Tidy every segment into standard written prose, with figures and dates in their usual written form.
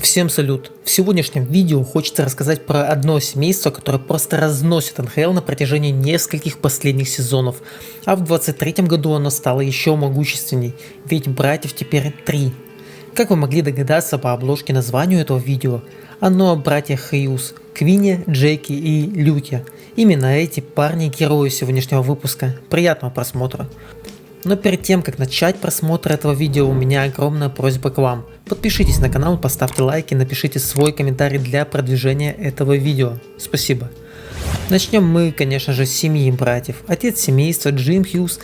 Всем салют! В сегодняшнем видео хочется рассказать про одно семейство, которое просто разносит НХЛ на протяжении нескольких последних сезонов. А в 2023 году оно стало еще могущественней, ведь братьев теперь 3. Как вы могли догадаться по обложке названию этого видео, оно о братьях Хьюз, Квине, Джеки и Люке. Именно эти парни герои сегодняшнего выпуска. Приятного просмотра! Но перед тем, как начать просмотр этого видео, у меня огромная просьба к вам. Подпишитесь на канал, поставьте лайк и напишите свой комментарий для продвижения этого видео. Спасибо. Начнем мы, конечно же, с семьи братьев. Отец семейства Джим Хьюз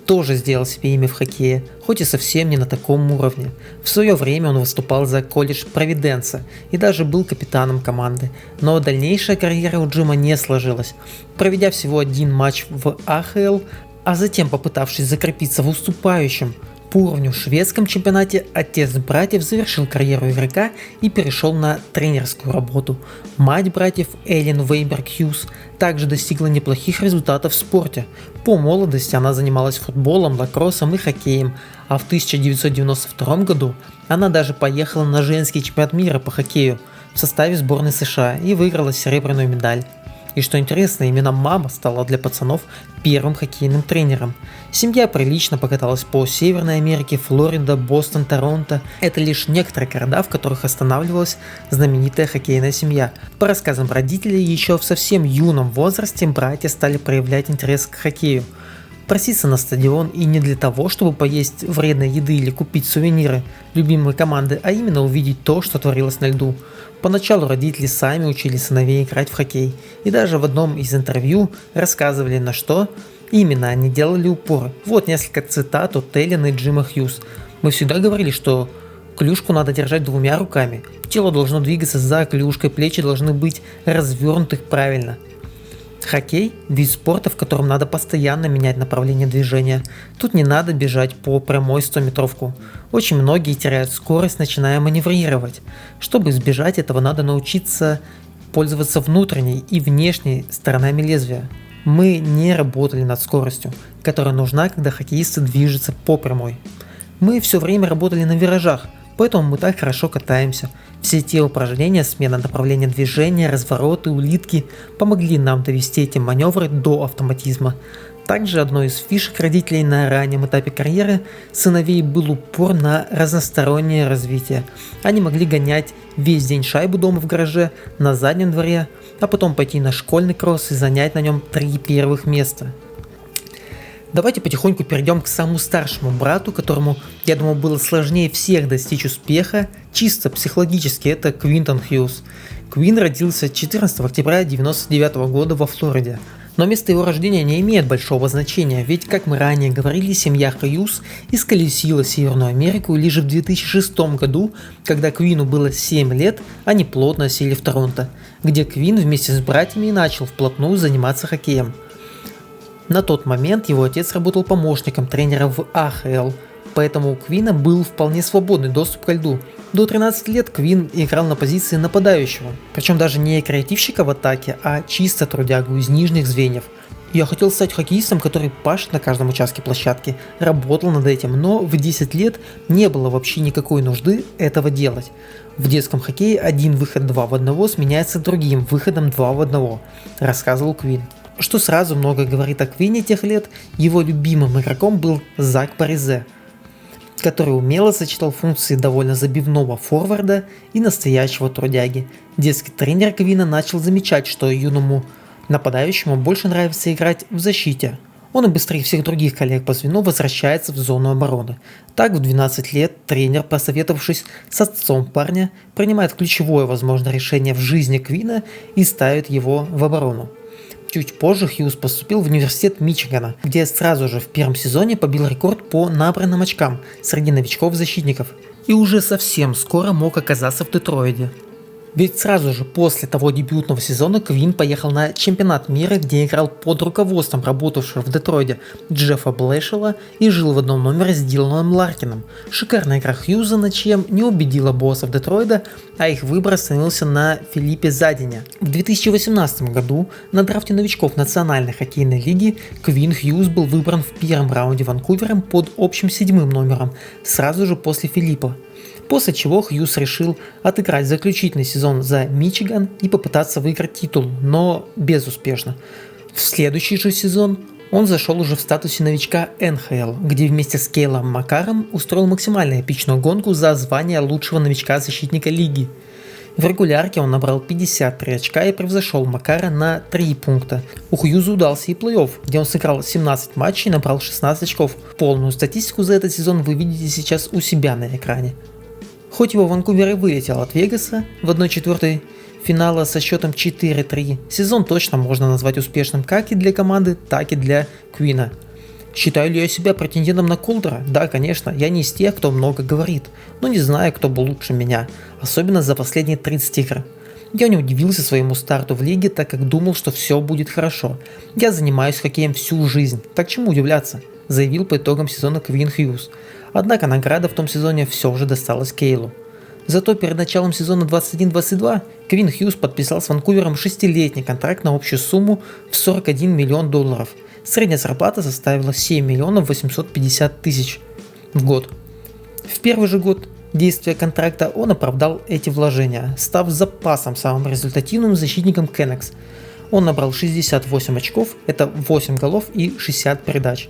тоже сделал себе имя в хоккее, хоть и совсем не на таком уровне. В свое время он выступал за колледж Провиденса и даже был капитаном команды, но дальнейшая карьера у Джима не сложилась. Проведя всего один матч в АХЛ, а затем попытавшись закрепиться в уступающем по уровню шведском чемпионате, отец братьев завершил карьеру игрока и перешел на тренерскую работу. Мать братьев Эллен Вейнберг Хьюз также достигла неплохих результатов в спорте. По молодости она занималась футболом, лакроссом и хоккеем, а в 1992 году она даже поехала на женский чемпионат мира по хоккею в составе сборной США и выиграла серебряную медаль. И что интересно, именно мама стала для пацанов первым хоккейным тренером. Семья прилично покаталась по Северной Америке, Флорида, Бостон, Торонто. Это лишь некоторые города, в которых останавливалась знаменитая хоккейная семья. По рассказам родителей, еще в совсем юном возрасте братья стали проявлять интерес к хоккею. Проситься на стадион и не для того, чтобы поесть вредной еды или купить сувениры любимой команды, а именно увидеть то, что творилось на льду. Поначалу родители сами учили сыновей играть в хоккей, и даже в одном из интервью рассказывали, на что именно они делали упор. Вот несколько цитат от Эллен и Джима Хьюз. «Мы всегда говорили, что клюшку надо держать двумя руками, тело должно двигаться за клюшкой, плечи должны быть развернуты правильно». Хоккей – вид спорта, в котором надо постоянно менять направление движения. Тут не надо бежать по прямой 100-метровку. Очень многие теряют скорость, начиная маневрировать. Чтобы избежать этого, надо научиться пользоваться внутренней и внешней сторонами лезвия. Мы не работали над скоростью, которая нужна, когда хоккеисты движутся по прямой. Мы все время работали на виражах, поэтому мы так хорошо катаемся. Все те упражнения, смена направления движения, развороты, улитки помогли нам довести эти маневры до автоматизма. Также одной из фишек родителей на раннем этапе карьеры сыновей был упор на разностороннее развитие. Они могли гонять весь день шайбу дома в гараже, на заднем дворе, а потом пойти на школьный кросс и занять на нем 3 первых места. Давайте потихоньку перейдем к самому старшему брату, которому, я думаю, было сложнее всех достичь успеха, чисто психологически, это Квинтон Хьюз. Квин родился 14 октября 1999 года во Флориде. Но место его рождения не имеет большого значения, ведь, как мы ранее говорили, семья Хьюз исколесила Северную Америку, и лишь в 2006 году, когда Квину было 7 лет, они плотно осели в Торонто, где Квин вместе с братьями и начал вплотную заниматься хоккеем. На тот момент его отец работал помощником тренера в АХЛ, поэтому у Квина был вполне свободный доступ ко льду. До 13 лет Квин играл на позиции нападающего, причем даже не креативщика в атаке, а чисто трудягу из нижних звеньев. Я хотел стать хоккеистом, который пашет на каждом участке площадки, работал над этим, но в 10 лет не было вообще никакой нужды этого делать. В детском хоккее один выход 2 в 1 сменяется другим выходом 2 в 1, рассказывал Квин. Что сразу много говорит о Квине тех лет, его любимым игроком был Зак Паризе, который умело сочетал функции довольно забивного форварда и настоящего трудяги. Детский тренер Квина начал замечать, что юному нападающему больше нравится играть в защите. Он и быстрее всех других коллег по звену возвращается в зону обороны. Так в 12 лет тренер, посоветовавшись с отцом парня, принимает ключевое возможное решение в жизни Квина и ставит его в оборону. Чуть позже Хьюз поступил в университет Мичигана, где сразу же в первом сезоне побил рекорд по набранным очкам среди новичков-защитников и уже совсем скоро мог оказаться в Детройде. Ведь сразу же после того дебютного сезона Квин поехал на чемпионат мира, где играл под руководством работавшего в Детройде Джеффа Блэшела и жил в одном номере с Диланом Ларкином. Шикарная игра Хьюза ничем не убедила боссов Детройда, а их выбор остановился на Филиппе Задине. В 2018 году на драфте новичков Национальной хоккейной лиги Квин Хьюз был выбран в первом раунде Ванкувером под общим 7-м номером, сразу же после Филиппа. После чего Хьюз решил отыграть заключительный сезон за Мичиган и попытаться выиграть титул, но безуспешно. В следующий же сезон он зашел уже в статусе новичка НХЛ, где вместе с Кейлом Макаром устроил максимально эпичную гонку за звание лучшего новичка-защитника лиги. В регулярке он набрал 53 очка и превзошел Макара на 3 пункта. У Хьюза удался и плей-офф, где он сыграл 17 матчей и набрал 16 очков. Полную статистику за этот сезон вы видите сейчас у себя на экране. Хоть его Ванкувер и вылетел от Вегаса в 1/4 финала со счетом 4-3, сезон точно можно назвать успешным как и для команды, так и для Квина. Считаю ли я себя претендентом на Колдера? Да, конечно, я не из тех, кто много говорит, но не знаю, кто был лучше меня, особенно за последние 30 игр. Я не удивился своему старту в лиге, так как думал, что все будет хорошо. Я занимаюсь хоккеем всю жизнь, так чему удивляться, заявил по итогам сезона Квин Хьюз. Однако награда в том сезоне все же досталась Кейлу. Зато перед началом сезона 21-22 Квин Хьюз подписал с Ванкувером 6-летний контракт на общую сумму в $41 миллион. Средняя зарплата составила 7 850 000 в год. В первый же год действия контракта он оправдал эти вложения, став запасом самым результативным защитником Canucks. Он набрал 68 очков, это 8 голов и 60 передач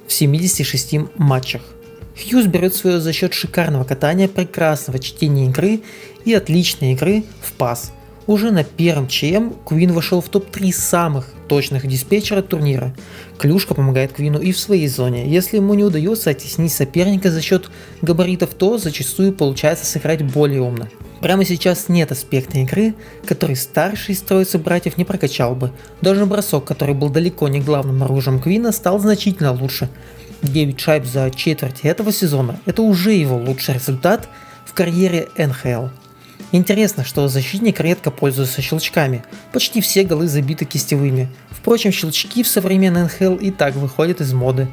в 76 матчах. Хьюз берет свое за счет шикарного катания, прекрасного чтения игры и отличной игры в пас. Уже на первом ЧМ Квин вошел в топ-3 самых точных диспетчера турнира. Клюшка помогает Квину и в своей зоне. Если ему не удается оттеснить соперника за счет габаритов, то зачастую получается сыграть более умно. Прямо сейчас нет аспекта игры, который старший из троицы братьев не прокачал бы. Даже бросок, который был далеко не главным оружием Квина, стал значительно лучше. 9 шайб за четверть этого сезона – это уже его лучший результат в карьере НХЛ. Интересно, что защитник редко пользуется щелчками, почти все голы забиты кистевыми. Впрочем, щелчки в современной НХЛ и так выходят из моды.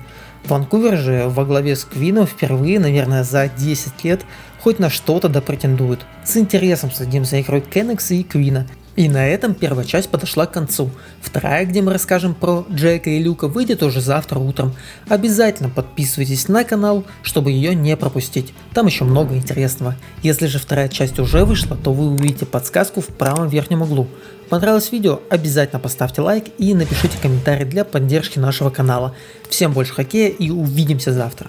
Ванкувер же во главе с Квином впервые, наверное, за 10 лет хоть на что-то да претендует. С интересом следим за игрой Canucks и Квина. И на этом первая часть подошла к концу. Вторая, где мы расскажем про Джека и Люка, выйдет уже завтра утром. Обязательно подписывайтесь на канал, чтобы ее не пропустить. Там еще много интересного. Если же вторая часть уже вышла, то вы увидите подсказку в правом верхнем углу. Понравилось видео? Обязательно поставьте лайк и напишите комментарий для поддержки нашего канала. Всем больше хоккея и увидимся завтра.